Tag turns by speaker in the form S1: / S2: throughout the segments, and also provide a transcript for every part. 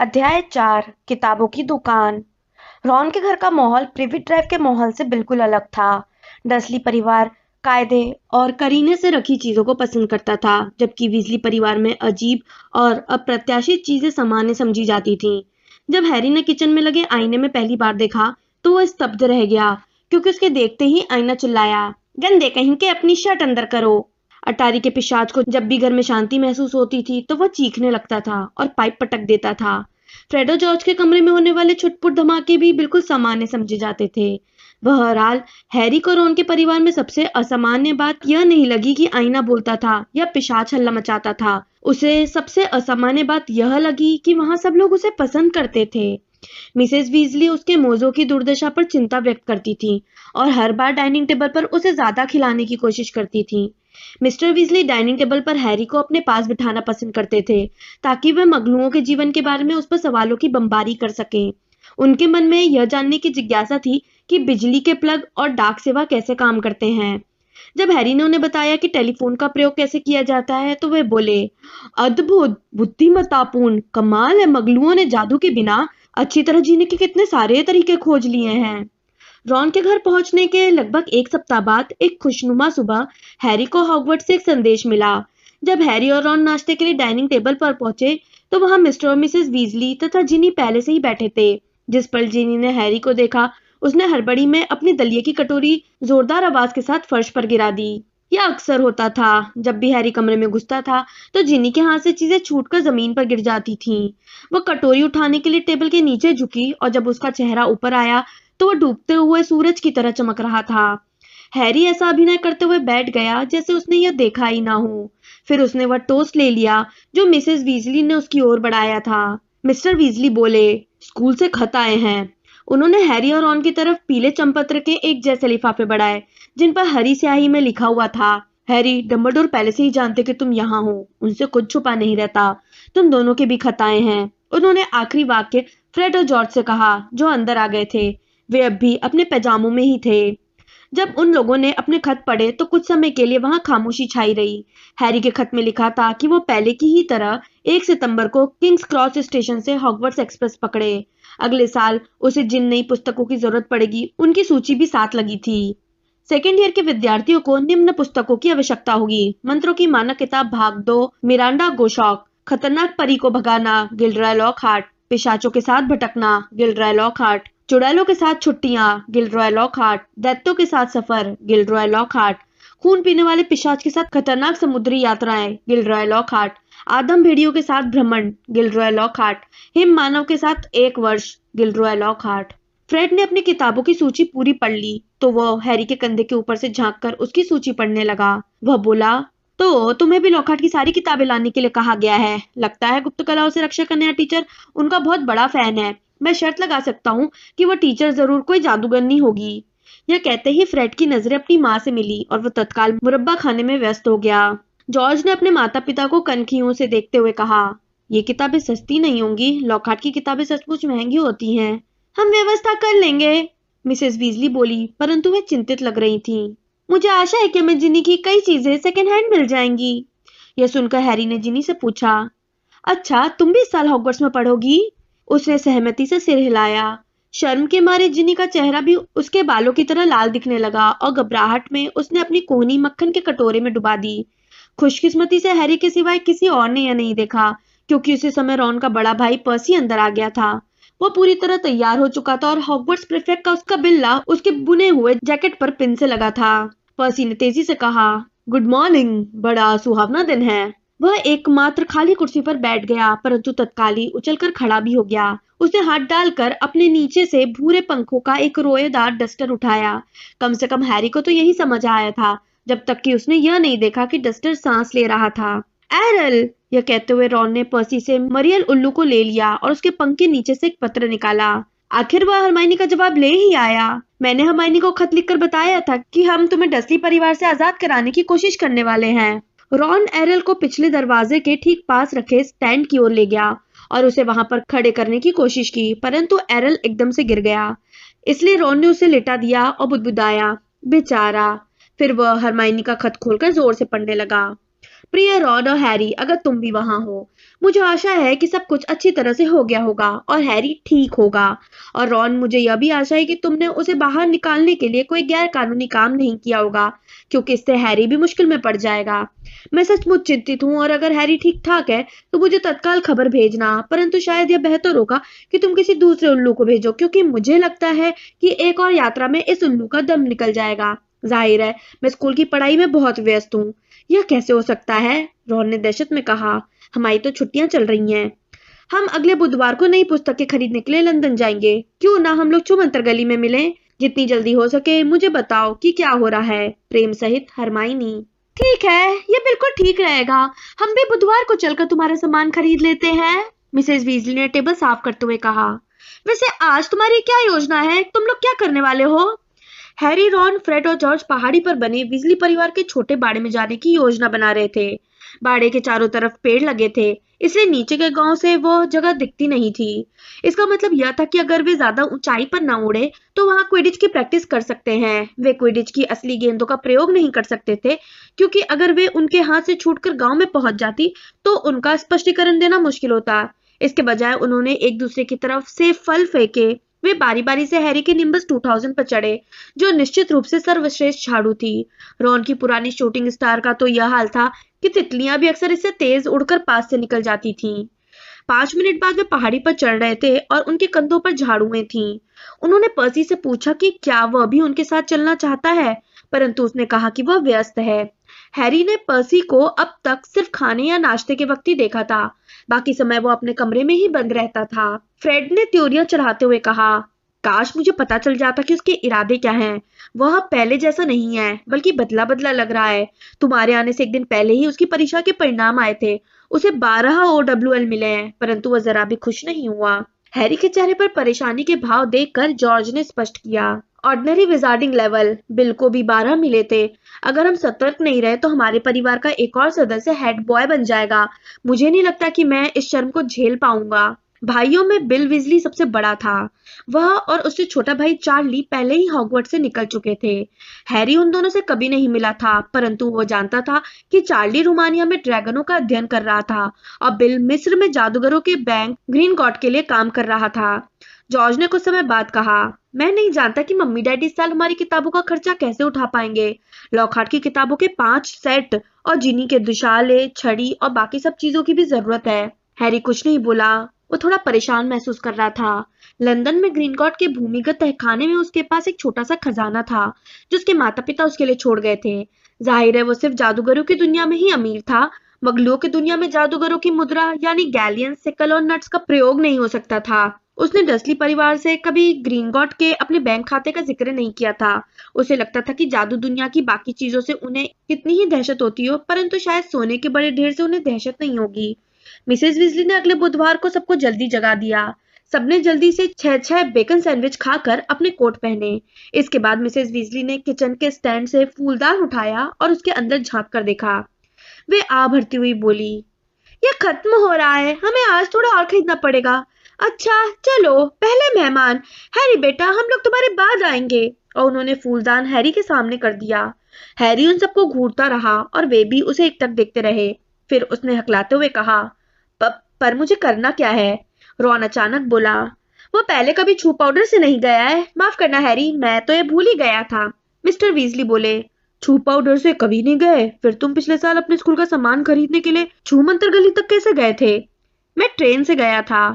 S1: अध्याय 4 किताबों की दुकान। रॉन के घर का माहौल प्रिवेट ड्राइव के माहौल से बिल्कुल अलग था। डर्सली परिवार कायदे और करीने से रखी चीजों को पसंद करता था, जबकि वीजली परिवार में अजीब और अप्रत्याशित चीजें सामान्य समझी जाती थीं। जब हैरी ने किचन में लगे आईने में पहली बार देखा, तो वह स्तब्ध रह गया, क्योंकि उसके देखते ही आईना चिल्लाया, गंदे कहीं के, अपनी शर्ट अंदर करो। अटारी के पिशाच को जब भी घर में शांति महसूस होती थी, तो वह चीखने लगता था और पाइप पटक देता था। फ्रेड और जॉर्ज के कमरे में होने वाले छुटपुट धमाके भी बिल्कुल सामान्य समझे जाते थे। बहरहाल, हैरी को रॉन के परिवार में सबसे असामान्य बात यह नहीं लगी कि आईना बोलता था या पिशाच हल्ला मचाता था। उसे सबसे असामान्य बात यह लगी कि वहां सब लोग उसे पसंद करते थे। मिसेस वीजली उसके मोजों की दुर्दशा पर चिंता व्यक्त करती थी और हर बार डाइनिंग टेबल पर उसे ज्यादा खिलाने की कोशिश करती थी। मिस्टर वीजली डाइनिंग टेबल पर हैरी को अपने पास बिठाना पसंद करते थे, ताकि वह मगलुओं के जीवन के बारे में उस पर सवालों की बमबारी कर सकें। उनके मन में यह जानने की जिज्ञासा थी कि बिजली के प्लग और डाक सेवा कैसे काम करते हैं। जब हैरी ने उन्हें बताया कि टेलीफोन का प्रयोग कैसे किया जाता है, तो वे बोले, अद्भुत, बुद्धिमत्तापूर्ण, कमाल है, मगलुओं ने जादू के बिना अच्छी तरह जीने के कितने सारे तरीके खोज लिए हैं। रॉन के घर पहुंचने के लगभग एक सप्ताह बाद एक खुशनुमा सुबह हैरी को हॉगवर्ट्स से एक संदेश मिला। जब हैरी और रॉन नाश्ते के लिए डाइनिंग टेबल पर पहुंचे, तो वहां मिस्टर और मिसेस वीजली तथा जिनी पहले से ही बैठे थे। जिस पल जिनी ने हैरी को देखा, उसने हड़बड़ी में अपनी दलिए की कटोरी जोरदार आवाज के साथ फर्श पर गिरा दी। यह अक्सर होता था। जब भी हैरी कमरे में घुसता था, तो जिनी के हाथ से चीजें छूटकर जमीन पर गिर जाती थीं। वह कटोरी उठाने के लिए टेबल के नीचे झुकी, और जब उसका चेहरा ऊपर आया, तो वह डूबते हुए सूरज की तरह चमक रहा था। हैरी ऐसा अभिनय करते हुए बैठ गया जैसे उसने यह देखा ही ना हो। फिर उसने वह टोस्ट ले लिया जो मिसेस वीजली ने उसकी ओर बढ़ाया था। मिस्टर वीजली बोले, स्कूल से खत आए हैं। उन्होंने हैरी और रॉन की तरफ पीले चंपत्र के एक जैसे लिफाफे बढ़ाए, जिन पर हरी स्याही में लिखा हुआ था, हैरी, डंबलडोर पहले से ही जानते कि तुम यहाँ हो, उनसे कुछ छुपा नहीं रहता, तुम दोनों के भी खत आए हैं। उन्होंने आखिरी वाक्य फ्रेड और जॉर्ज से कहा, जो अंदर आ गए थे। वे अब भी अपने पैजामों में ही थे। जब उन लोगों ने अपने खत पढ़े, तो कुछ समय के लिए वहां खामोशी छाई रही। हैरी के खत में लिखा था कि वो पहले की ही तरह 1 सितंबर को किंग्स क्रॉस स्टेशन से हॉगवर्ट्स एक्सप्रेस पकड़े। अगले साल उसे जिन नई पुस्तकों की जरूरत पड़ेगी, उनकी सूची भी साथ लगी थी। सेकेंड ईयर के विद्यार्थियों को निम्न पुस्तकों की आवश्यकता होगी: मंत्रों की मानक किताब भाग 2, मिरांडा गोशॉक, खतरनाक परी को भगाना, गिल्डरॉय लॉकहार्ट, पिशाचों के साथ भटकना, गिल्डरॉय लॉकहार्ट, चुड़ैलों के साथ छुट्टियां, गिल्डरॉय लॉकहार्ट, दैत्यों के साथ सफर, गिल्डरॉय लॉकहार्ट, खून पीने वाले पिशाच के साथ खतरनाक समुद्री यात्राएं, गिल्डरॉय लॉकहार्ट, आदम भेड़ियों के साथ भ्रमण, गिल्डरॉय लॉकहार्ट, हिम मानव के साथ 1 वर्ष, गिल्डरॉय लॉकहार्ट। फ्रेड ने अपनी किताबों की सूची पूरी पढ़ ली, तो वह हैरी के कंधे के ऊपर से झांककर उसकी सूची पढ़ने लगा। वह बोला, तो तुम्हें भी लॉकहार्ट की सारी किताबें लाने के लिए कहा गया है। लगता है गुप्त कलाओं से रक्षा करने वाला टीचर उनका बहुत बड़ा फैन है। मैं शर्त लगा सकता हूँ कि वह टीचर जरूर कोई जादूगरनी होगी। यह कहते ही फ्रेड की नजरें अपनी माँ से मिली और वह तत्काल मुरब्बा खाने में व्यस्त हो गया। जॉर्ज ने अपने माता पिता को कनखियों से देखते हुए कहा, ये किताबें सस्ती नहीं होंगी। लॉकहार्ट की किताबें सचमुच महंगी होती हैं। हम व्यवस्था कर लेंगे, मिसेस वीजली बोली, परंतु वह चिंतित लग रही थी। मुझे आशा है कि हमें जिनी की कई चीजें सेकेंड हैंड मिल जाएंगी। यह सुनकर हैरी ने जिनी से पूछा, अच्छा, तुम भी इस साल हॉगवर्ट्स में पढ़ोगी? उसने सहमति से सिर हिलाया। शर्म के मारे जिनी का चेहरा भी उसके बालों की तरह लाल दिखने लगा और घबराहट में उसने अपनी कोहनी मक्खन के कटोरे में डुबा दी। खुशकिस्मती से हैरी के सिवाय किसी और ने यह नहीं देखा, क्योंकि उसी समय रॉन का बड़ा भाई पर्सी अंदर आ गया था। वो पूरी तरह तैयार हो चुका था और हॉगवर्ट्स प्रीफेक्ट का उसका बिल्ला उसके बुने हुए जैकेट पर पिन से लगा था। पर्सी ने तेजी से कहा, गुड मॉर्निंग, बड़ा सुहावना दिन है। वह एकमात्र खाली कुर्सी पर बैठ गया, परंतु तत्काल ही उछलकर खड़ा भी हो गया। उसने हाथ डालकर अपने नीचे से भूरे पंखों का एक रोएदार डस्टर उठाया। कम से कम हैरी को तो यही समझ आया था, जब तक कि उसने यह नहीं देखा कि डस्टर सांस ले रहा था। एरल, यह कहते हुए रॉन ने पर्सी से मरियल उल्लू को ले लिया और उसके पंख के नीचे से एक पत्र निकाला। आखिर वह हरमाइनी का जवाब ले ही आया। मैंने हरमाइनी को खत लिखकर बताया था कि हम तुम्हें डस्ली परिवार से आजाद कराने की कोशिश करने वाले हैं। रॉन एरल को पिछले दरवाजे के ठीक पास रखे स्टैंड की ओर ले गया और उसे वहां पर खड़े करने की कोशिश की, परंतु एरल एकदम से गिर गया। इसलिए रॉन ने उसे लेटा दिया और बुदबुदाया, बेचारा। फिर वह हरमाइनी का खत खोलकर जोर से पढ़ने लगा। प्रिय रॉन और हैरी, अगर तुम भी वहां हो, मुझे आशा है कि सब कुछ अच्छी तरह से हो गया होगा और हैरी ठीक होगा। और रॉन, मुझे यह भी आशा है कि तुमने उसे बाहर निकालने के लिए कोई गैर कानूनी काम नहीं किया होगा, क्योंकि इससे हैरी भी मुश्किल में पड़ जाएगा। मैं सचमुच चिंतित हूँ, और अगर हैरी ठीक ठाक है तो मुझे तत्काल खबर भेजना, परंतु शायद यह बेहतर होगा कि तुम किसी दूसरे उल्लू को भेजो, क्योंकि मुझे लगता है कि एक और यात्रा में इस उल्लू का दम निकल जाएगा। जाहिर है, मैं स्कूल की पढ़ाई में बहुत व्यस्त हूँ। यह कैसे हो सकता है? रॉन ने दहशत में कहा। हमारी तो छुट्टियां चल रही हैं। हम अगले बुधवार को नई पुस्तकें खरीदने के लिए लंदन जाएंगे। क्यों ना हम लोग छुमंतर गली में मिलें? जितनी जल्दी हो सके मुझे बताओ कि क्या हो रहा है। प्रेम सहित हरमाइनी। ठीक है, ये बिल्कुल ठीक रहेगा। हम भी बुधवार को चलकर तुम्हारा सामान खरीद लेते हैं, मिसेस वीजली ने टेबल साफ करते हुए कहा। वैसे आज तुम्हारी क्या योजना है? तुम लोग क्या करने वाले हो? हैरी, रॉन, फ्रेड और जॉर्ज पहाड़ी पर बने वीजली परिवार के छोटे बाड़े में जाने की योजना बना रहे थे। बाड़े के चारों तरफ पेड़ लगे थे, इसलिए नीचे के गांव से वो जगह दिखती नहीं थी। इसका मतलब यह था कि अगर वे ज्यादा ऊंचाई पर न उड़े तो वहां क्विडिच की प्रैक्टिस कर सकते हैं। वे क्विडिच की असली गेंदों का प्रयोग नहीं कर सकते थे, क्योंकि अगर वे उनके हाथ से छूटकर गांव में पहुंच जाती तो उनका स्पष्टीकरण देना मुश्किल होता। इसके बजाय उन्होंने एक दूसरे की तरफ से फल फेंके। वे बारी बारी से हैरी के निम्बस 2000 पर चढ़े, जो निश्चित रूप से सर्वश्रेष्ठ झाड़ू थी। रॉन की पुरानी शूटिंग स्टार का तो यह हाल था कि तितलियां भी अक्सर इससे तेज उड़कर पास से निकल जाती थीं। 5 मिनट बाद वे पहाड़ी पर चढ़ रहे थे और उनके कंधों पर झाड़ुएं थीं। उन्होंने पर्सी से पूछा कि क्या वह भी उनके साथ चलना चाहता है, परंतु उसने कहा कि वह व्यस्त है। हैरी ने पर्सी को अब तक सिर्फ खाने या नाश्ते के वक्त ही देखा था। बाकी समय वो अपने कमरे में ही बंद रहता था। फ्रेड ने त्योरियां चढ़ाते हुए कहा, काश मुझे पता चल जाता कि उसके इरादे क्या हैं। वह पहले जैसा नहीं है, बल्कि बदला बदला लग रहा है। तुम्हारे आने से एक दिन पहले ही उसकी परीक्षा के परिणाम आए थे। उसे 12 OWL मिले हैं, परंतु वह जरा भी खुश नहीं हुआ। हैरी के चेहरे पर परेशानी के भाव देखकर जॉर्ज ने स्पष्ट किया, ऑर्डिनरी विजार्डिंग लेवल, बिल को भी 12 मिले थे। अगर हम सतर्क नहीं रहे तो हमारे परिवार का एक और सदस्य हेड बॉय बन जाएगा। मुझे नहीं लगता कि मैं इस शर्म को झेल पाऊंगा। भाइयों में बिल विजली सबसे बड़ा था। वह और उससे छोटा भाई चार्ली पहले ही हॉगवर्ट्स से निकल चुके थे। हैरी उन दोनों से कभी नहीं मिला था, परंतु वो जानता था कि चार्ली रोमानिया में ड्रैगनों का अध्ययन कर रहा था और बिल मिस्र में जादूगरों के बैंक ग्रीन गॉड के लिए काम कर रहा था। जॉर्ज ने कुछ समय बाद कहा, मैं नहीं जानता कि मम्मी डैडी इस साल हमारी किताबों का खर्चा कैसे उठा पाएंगे। लॉकहार्ट की किताबों के 5 सेट और जिनी के दुशाले, छड़ी और बाकी सब चीजों की भी जरूरत है। हैरी कुछ नहीं बोला। वो थोड़ा परेशान महसूस कर रहा था। लंदन में ग्रीन गॉड के भूमिगत तहखाने में उसके पास एक छोटा सा खजाना था, जो उसके माता पिता उसके लिए छोड़ गए थे। जाहिर है वो सिर्फ जादूगरों की दुनिया में ही अमीर था। मगलुओं की दुनिया में जादूगरों की मुद्रा यानी गैलियन, सिकल और नट्स का प्रयोग नहीं हो सकता था। उसने डसली परिवार से कभी ग्रीन गॉड के अपने बैंक खाते का जिक्र नहीं किया था। उसे लगता था कि जादू दुनिया की बाकी चीजों से उन्हें कितनी ही दहशत होती हो, परंतु शायद सोने के बड़े ढेर से उन्हें दहशत नहीं होगी। मिसेस विजली ने अगले बुधवार को सबको जल्दी जगा दिया। सबने जल्दी से 6 बेकन सैंडविच खाकर अपने कोट पहने। इसके बाद मिसेस विजली ने किचन के स्टैंड से फूलदान उठाया और उसके अंदर झांक कर देखा। वे आ भरती हुई बोली, यह खत्म हो रहा है, हमें आज थोड़ा और खरीदना पड़ेगा। अच्छा चलो, पहले मेहमान हैरी बेटा, हम लोग तुम्हारे बाद आएंगे। और उन्होंने फूलदान हैरी के सामने कर दिया। हैरी उन सबको घूरता रहा और वे भी उसे एकटक देखते रहे। फिर उसने हकलाते हुए कहा, पर मुझे करना क्या है? रॉन अचानक बोला, वो पहले कभी छू पाउडर से नहीं गया है। माफ करना हैरी, मैं तो ये भूल ही गया था। मिस्टर वीजली बोले, छू पाउडर से कभी नहीं गए? फिर तुम पिछले साल अपने स्कूल का सामान खरीदने के लिए छूमंतर गली तक कैसे गए थे? मैं ट्रेन से गया था।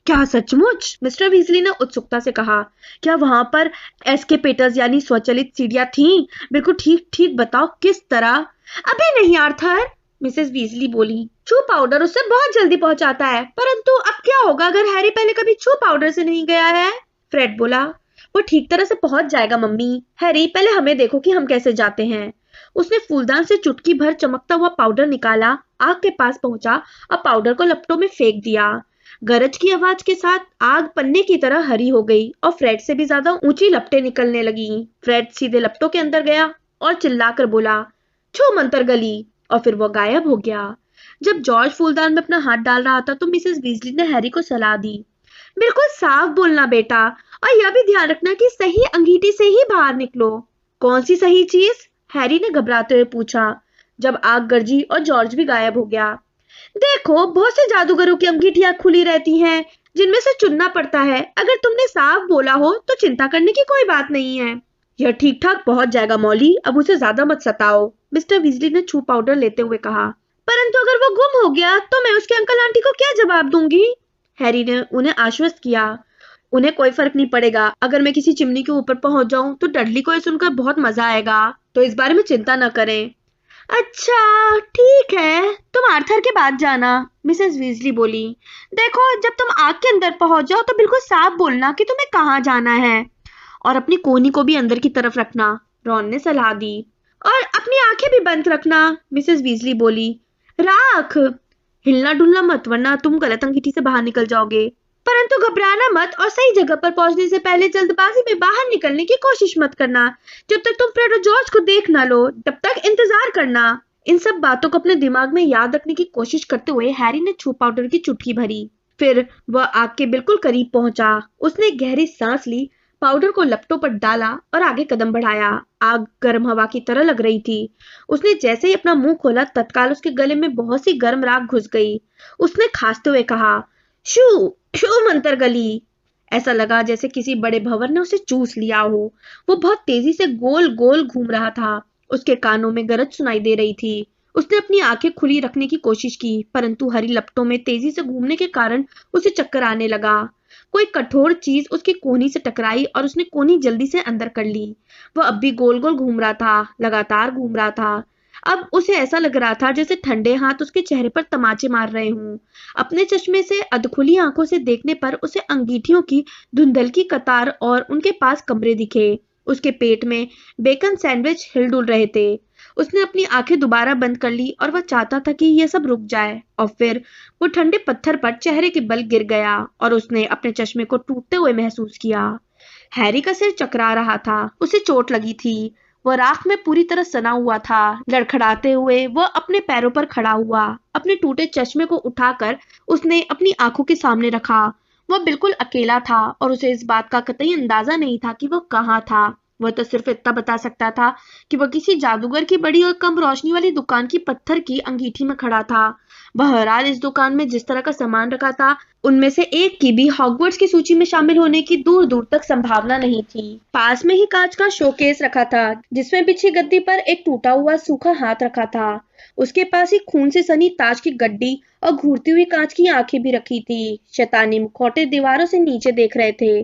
S1: क्या सचमुच? मिस्टर वीजली ने उत्सुकता से कहा। क्या वहां पर एस्केपेटर्स यानी स्वचालित सीढ़ियां थीं? बिल्कुल ठीक ठीक बताओ, किस तरह? अभी नहीं आर्थर, मिसेस वीजली बोली। छू पाउडर उससे बहुत जल्दी पहुंचाता है, परंतु अब क्या होगा अगर हैरी पहले कभी छू पाउडर से नहीं गया है? फ्रेड बोला, वो ठीक तरह से पहुंच जाएगा मम्मी। हैरी, पहले हमें देखो कि हम कैसे जाते हैं। उसने फूलदान से चुटकी भर चमकता हुआ पाउडर निकाला, आग के पास पहुंचा और पाउडर को लपटों में फेंक दिया। गरज की आवाज के साथ आग पन्ने की तरह हरी हो गई और फ्रेड से भी ज्यादा ऊंची लपटें निकलने लगी। फ्रेड सीधे लपटों के अंदर गया और चिल्लाकर बोला, छू मंतर गली, और फिर वो गायब हो गया। जब जॉर्ज फूलदान में अपना हाथ डाल रहा था तो मिसेस वीजली ने हैरी को सलाह दी, बिल्कुल साफ बोलना बेटा, और यह भी ध्यान रखना कि सही अंगीठी से ही बाहर निकलो। कौन सी सही चीज? हैरी ने घबराते हुए पूछा। जब आग गरजी और जॉर्ज भी गायब हो गया। देखो, बहुत से जादूगरों की अंगीठियां खुली रहती हैं, जिनमें से चुनना पड़ता है। अगर तुमने साफ बोला हो तो चिंता करने की कोई बात नहीं है। यह ठीक ठाक पहुंच जाएगा मॉली, अब उसे ज्यादा मत सताओ, मिस्टर वीजली ने छू पाउडर लेते हुए कहा। परंतु अगर वो गुम हो गया तो मैं उसके अंकल आंटी को क्या जवाब दूंगी? हैरी ने उन्हें आश्वस्त किया। उन्हें कोई फर्क नहीं पड़ेगा। अगर मैं किसी चिमनी के ऊपर पहुंच जाऊं तो डडली को ये सुनकर बहुत मजा आएगा, तो इस बारे में चिंता न करें। अच्छा, ठीक है, तुम आर्थर के बाद जाना, मिसेस वीजली बोली। देखो, जब तुम आग के अंदर पहुंच जाओ तो बिल्कुल साफ बोलना कि तुम्हें कहाँ जाना है, और अपनी कोहनी को भी अंदर की तरफ रखना, रॉन ने सलाह दी। और अपनी आंखें भी बंद रखना, मिसेस वीजली बोली। राख, हिलना डुलना मत, वरना तुम गलत अंगीठी से बाहर निकल जाओगे। परंतु घबराना मत और सही जगह पर पहुंचने से पहले जल्दबाजी में बाहर निकलने की कोशिश मत करना। जब तक तुम फ्रेड और जॉर्ज को देख ना लो, तब तक इंतजार करना। इन सब बातों को अपने दिमाग में याद रखने की कोशिश करते हुए हैरी ने छू पाउडर की चुटकी भरी। फिर वह आग के बिल्कुल करीब पहुंचा। उसने एक गहरी सांस ली, पाउडर को लपटों पर डाला और आगे कदम बढ़ाया। आग गर्म हवा की तरह लग रही थी। उसने जैसे ही अपना मुंह खोला, तत्काल उसके गले में बहुत सी गर्म राख घुस गई। उसने खांसते हुए कहा, शू शू मंतर गली। ऐसा लगा जैसे किसी बड़े भंवर ने उसे चूस लिया हो। वो बहुत तेजी से गोल गोल घूम रहा था। उसके कानों में गरज सुनाई दे रही थी। उसने अपनी आंखें खुली रखने की कोशिश की, परंतु हरी लपटों में तेजी से घूमने के कारण उसे चक्कर आने लगा। कोई कठोर चीज उसकी कोहनी से टकराई और उसने कोहनी जल्दी से अंदर कर ली। वह अब भी गोल गोल घूम रहा था, लगातार घूम रहा था। अब उसे ऐसा लग रहा था जैसे ठंडे हाथ उसके चेहरे पर तमाचे मार रहे हों। अपने चश्मे से अधखुली आंखों से देखने पर उसे अंगीठियों की धुंधल की कतार और उनके पास कमरे दिखे। उसके पेट में बेकन सैंडविच हिलडुल रहे थे। उसने अपनी आंखें दोबारा बंद कर ली और वह चाहता था कि यह सब रुक जाए, और फिर वो ठंडे पत्थर पर चेहरे के बल गिर गया और उसने अपने चश्मे को टूटते हुए महसूस किया। हैरी का सिर चकरा रहा था। उसे चोट लगी थी। वह राख में पूरी तरह सना हुआ था। लड़खड़ाते हुए वह अपने पैरों पर खड़ा हुआ। अपने टूटे चश्मे को उठाकर उसने अपनी आंखों के सामने रखा। वह बिल्कुल अकेला था और उसे इस बात का कतई अंदाजा नहीं था कि वह कहाँ था। वह तो सिर्फ इतना बता सकता था कि वह किसी जादूगर की बड़ी और कम रोशनी वाली दुकान की पत्थर की अंगीठी में खड़ा था। बहरहाल इस दुकान में जिस तरह का सामान रखा था, उनमें से एक की भी हॉगवर्ट्स की सूची में शामिल होने की दूर दूर तक संभावना नहीं थी। पास में ही कांच का शोकेस रखा था, जिसमें बिछी गद्दी पर एक टूटा हुआ सूखा हाथ रखा था। उसके पास ही खून से सनी ताज की गड्डी और घूरती हुई कांच की आंखें भी रखी थी। शैतानी मुखौटे दीवारों से नीचे देख रहे थे।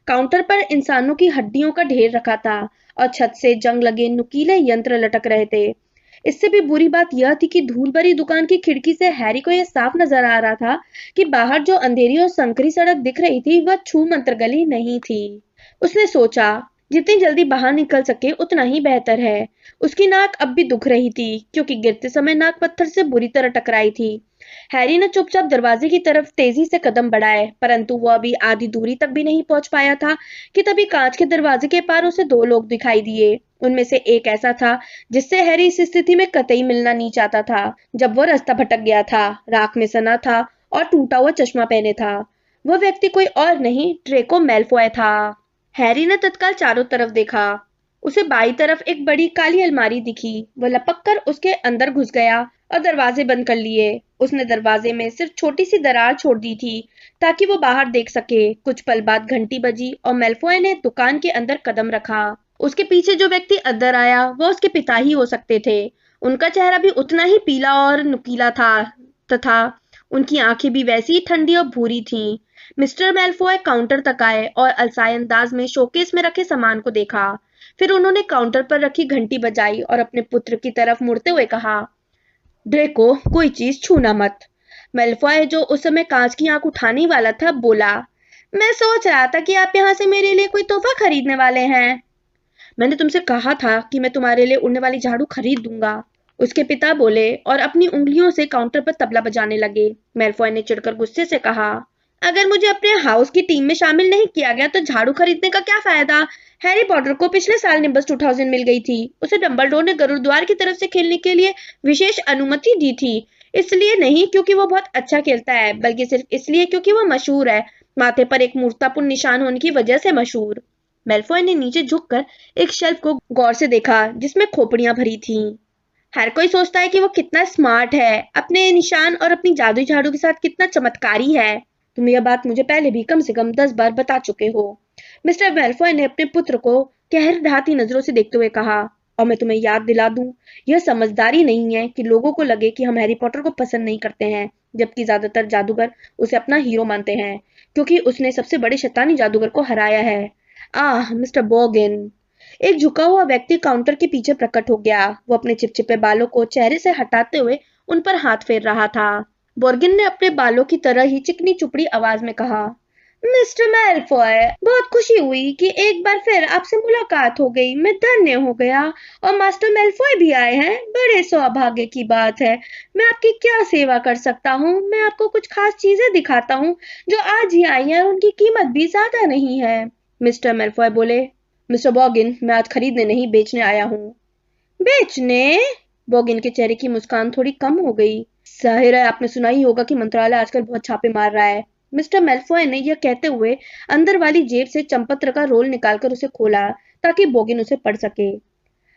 S1: काउंटर पर इंसानों की हड्डियों का ढेर रखा था और छत से जंग लगे नुकीले यंत्र लटक रहे थे। इससे भी बुरी बात यह थी कि धूल भरी दुकान की खिड़की से हैरी को यह साफ नजर आ रहा था कि बाहर जो अंधेरी और संकरी सड़क दिख रही थी वह छू मंत्र गली नहीं थी। उसने सोचा, जितनी जल्दी बाहर निकल सके उतना ही बेहतर है। उसकी नाक अब भी दुख रही थी, क्योंकि गिरते समय नाक पत्थर से बुरी तरह टकराई थी। हैरी ने चुपचाप दरवाजे की तरफ तेजी से कदम बढ़ाए, परंतु वह अभी आधी दूरी तक भी नहीं पहुंच पाया था कि तभी कांच के दरवाजे के पार उसे दो लोग दिखाई दिए। उनमें से एक ऐसा था जिससे हैरी इस स्थिति में कतई मिलना नहीं चाहता था। जब वह रास्ता भटक गया था, राख में सना था और टूटा हुआ चश्मा पहने था। वह व्यक्ति कोई और नहीं, ड्रेको मैल्फॉय था। हैरी ने तत्काल चारों तरफ देखा। उसे बाईं तरफ एक बड़ी काली अलमारी दिखी। वह लपक कर उसके अंदर घुस गया और दरवाजे बंद कर लिए। उसने दरवाजे में सिर्फ छोटी सी दरार छोड़ दी थी ताकि वो बाहर देख सके। कुछ पल बाद घंटी बजी और मैल्फॉय ने दुकान के अंदर कदम रखा। उसके पीछे जो व्यक्ति अंदर आया वह उसके पिता ही हो सकते थे। उनका चेहरा भी उतना ही पीला और नुकीला था तथा उनकी आंखें भी वैसी ही ठंडी और भूरी थीं। मिस्टर मैल्फॉय काउंटर तक आए और अलसाई अंदाज में शोकेस में रखे सामान को देखा। फिर उन्होंने काउंटर पर रखी घंटी बजाई और अपने पुत्र की तरफ मुड़ते हुए कहा, ड्रेको, कोई चीज छूना मत। मैल्फॉय, जो उस समय कांच की आंख उठाने वाला था, बोला, मैं सोच रहा था कि आप यहाँ से मेरे लिए कोई तोहफा खरीदने वाले हैं। मैंने तुमसे कहा था कि मैं तुम्हारे लिए उड़ने वाली झाड़ू खरीद दूंगा, उसके पिता बोले और अपनी उंगलियों से काउंटर पर तबला बजाने लगे। मैल्फॉय ने चिढ़कर गुस्से से कहा, अगर मुझे अपने हाउस की टीम में शामिल नहीं किया गया तो झाड़ू खरीदने का क्या फायदा? हैरी पॉटर को पिछले साल निम्बस 2000 मिल गई थी। उसे डंबलडोर ने गरुड़द्वार की तरफ से खेलने के लिए विशेष अनुमति दी थी। इसलिए नहीं क्योंकि वो बहुत अच्छा खेलता है, बल्कि सिर्फ इसलिए क्योंकि वो मशहूर है, माथे पर एक मूर्तापूर्ण निशान होने की वजह से मशहूर। मैल्फॉय ने नीचे झुककर एक शेल्फ को गौर से देखा जिसमें खोपड़ियां भरी थीं। हर कोई सोचता है कि वो कितना स्मार्ट है, अपने निशान और अपनी जादुई झाड़ू के साथ कितना चमत्कारी है। तुम यह बात मुझे पहले भी कम से कम 10 बार बता चुके हो। मिस्टर मेलफॉय ने अपने पुत्र को गहरी ढाती नजरों से देखते हुए कहा। और मैं तुम्हें याद दिला दूं, यह समझदारी नहीं है कि लोगों को लगे कि हम हैरी पॉटर को पसंद नहीं करते हैं, जबकि ज्यादातर जादूगर उसे अपना हीरो मानते हैं, क्योंकि उसने सबसे बड़े शैतानी जादूगर को हराया है। आह मिस्टर बोगिन। एक झुका हुआ व्यक्ति काउंटर के पीछे प्रकट हो गया। वो अपने चिपचिपे बालों को चेहरे से हटाते हुए उन पर हाथ फेर रहा था। बोर्गिन ने अपने बालों की तरह ही चिकनी चुपड़ी आवाज में कहा, मिस्टर मैलफॉय, बहुत खुशी हुई कि एक बार फिर आपसे मुलाकात हो गई। मैं धन्य हो गया। और मास्टर मैलफॉय भी आए हैं, बड़े सौभाग्य की बात है। मैं आपकी क्या सेवा कर सकता हूँ? मैं आपको कुछ खास चीजें दिखाता हूँ जो आज ही आई हैं, उनकी कीमत भी ज्यादा नहीं है। मिस्टर मैलफॉय बोले, मिस्टर बॉगिन, मैं आज खरीदने नहीं बेचने आया हूँ। बेचने? बॉगिन के चेहरे की मुस्कान थोड़ी कम हो गई। जाहिर है आपने सुना ही होगा कि मंत्रालय आजकल बहुत छापे मार रहा है। मिस्टर मेलफॉय ने यह कहते हुए अंदर वाली जेब से चंपत्र का रोल निकालकर उसे खोला ताकि बॉगिन उसे पढ़ सके।